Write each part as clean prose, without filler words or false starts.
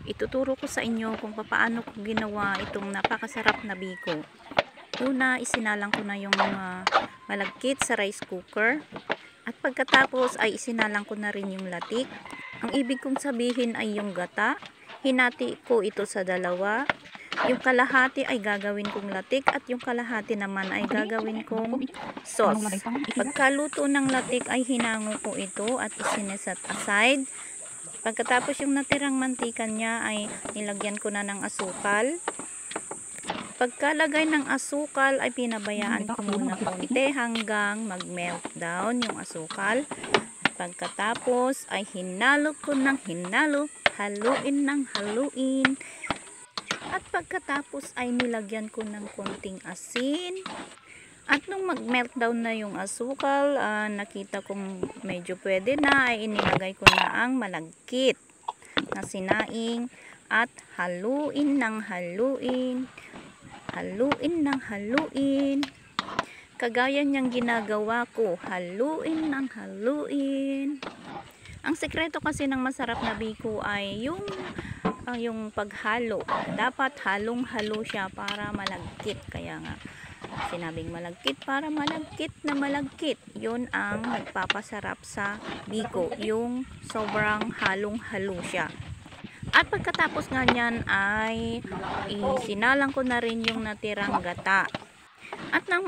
Ituturo ko sa inyo kung paano ko ginawa itong napakasarap na biko. Una, isinalang ko na yung malagkit sa rice cooker. At pagkatapos ay isinalang ko na rin yung latik. Ang ibig kong sabihin ay yung gata. Hinati ko ito sa dalawa. Yung kalahati ay gagawin kong latik at yung kalahati naman ay gagawin kong sauce. Pagkaluto ng latik ay hinango ko ito at isineset aside. Pagkatapos yung natirang mantika niya ay nilagyan ko na ng asukal. Pagkalagay ng asukal ay pinabayaan ko muna konti hanggang mag-melt down yung asukal. Pagkatapos ay hinalo ko ng hinalo, haluin ng haluin. At pagkatapos ay nilagyan ko ng konting asin. At nung mag-melt down na yung asukal, nakita kong medyo pwede na, ay inilagay ko na ang malagkit na sinaing at haluin ng haluin. Haluin ng haluin. Kagaya niyang ginagawa ko, haluin ng haluin. Ang sekreto kasi ng masarap na biko ay yung paghalo. Dapat halong-halo siya para malagkit. Kaya nga sinabing malagkit para malagkit na malagkit. Yun ang nagpapasarap sa biko, yung sobrang halong-halo siya. At pagkatapos nga niyan ay isinalang ko na rin yung natirang gata. At nang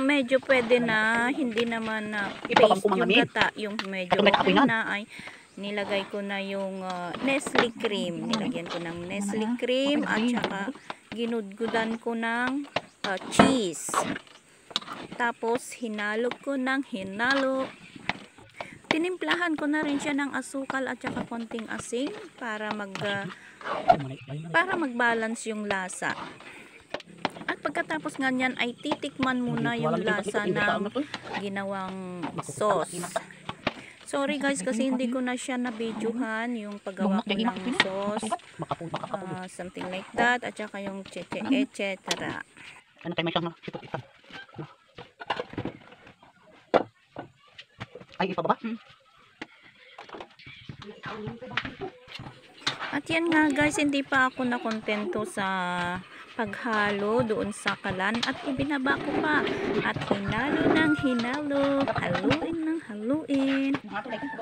medyo pwede na, hindi naman na paste yung gata, yung medyo okay na, ay nilagay ko na yung Nestle cream. Nilagyan ko ng Nestle cream at saka ginudgudan ko ng cheese. Tapos hinalo ko ng hinalo. Tinimplahan ko na rin siya ng asukal at saka konting asin para mag-balance yung lasa. At pagkatapos nga niyan ay titikman muna yung lasa ng ginawang sauce. Sorry guys kasi hindi ko na siya na-videohan yung paggawa ko ng sauce. Something like that. At saka yung etc. Ano tayo may siyang ay, ipa ba? At yan nga guys, hindi pa ako nakontento sa paghalo doon sa kalan at ibinaba ko pa at hinalo ng hinalo, haluin ng haluin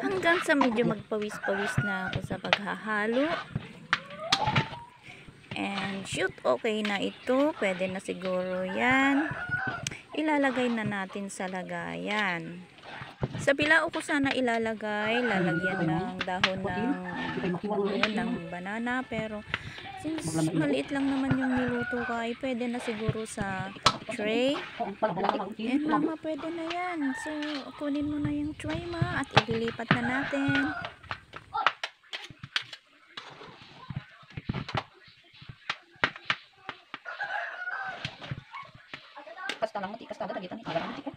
hanggang sa medyo magpawis-pawis na ako sa paghahalo. And shoot, okay na ito, pwede na siguro yan. Ilalagay na natin sa lagayan. Sa bilao ko sana lalagyan ng dahon ng banana, pero since maliit lang naman yung niluto ko ay pwede na siguro sa tray. And mama, pwede na yan. So kunin mo na yung tray ma at ililipat na natin. Kasta lang mati, kasta agad agitan ni ala mati ko.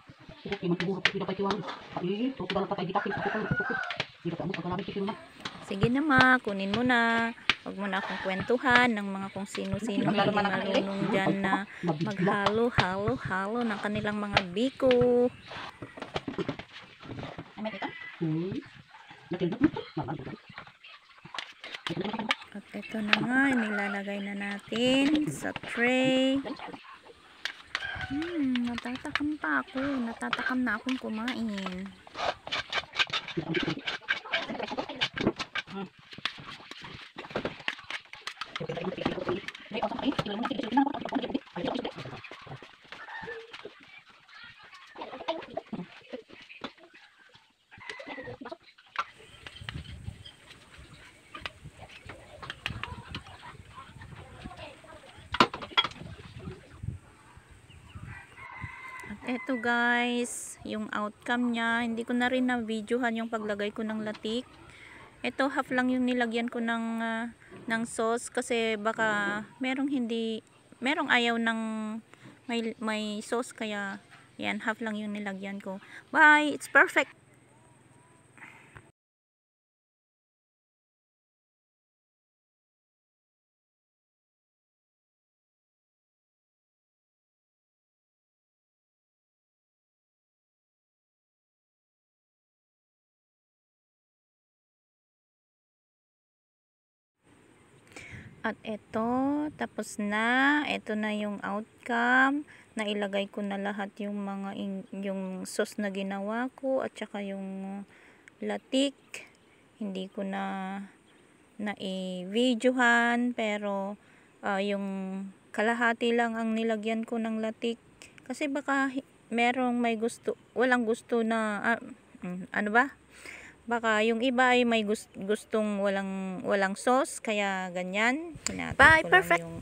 Siguro iman siguro pila kay tiwang. Ay, to pala patay ditakin ako ko. Dito ka mo pagkalabit kay naman. Sige na ma, kunin mo na. Huwag mo na akong kwentuhan ng mga kung sino-sino hindi marunong dyan na maghalo-halo-halo ng kanilang mga biko. Ay, may kita? At ito na nga, nilalagay na natin sa tray. Natatakam pa ako. Natatakam na akong kumain. Eto guys, yung outcome niya, hindi ko na rin na-videohan yung paglagay ko ng latik. Ito half lang yung nilagyan ko ng sauce kasi baka merong ayaw ng may sauce, kaya yan, half lang yung nilagyan ko. Bye, it's perfect. At eto, tapos na. Eto na yung outcome. Nailagay ko na lahat yung mga yung sauce na ginawa ko at saka yung latik. Hindi ko na i-videohan pero yung kalahati lang ang nilagyan ko ng latik. Kasi baka merong may gusto, walang gusto na ano ba? Baka yung iba ay may gustong walang sauce, kaya ganyan. Hinati ko lang yung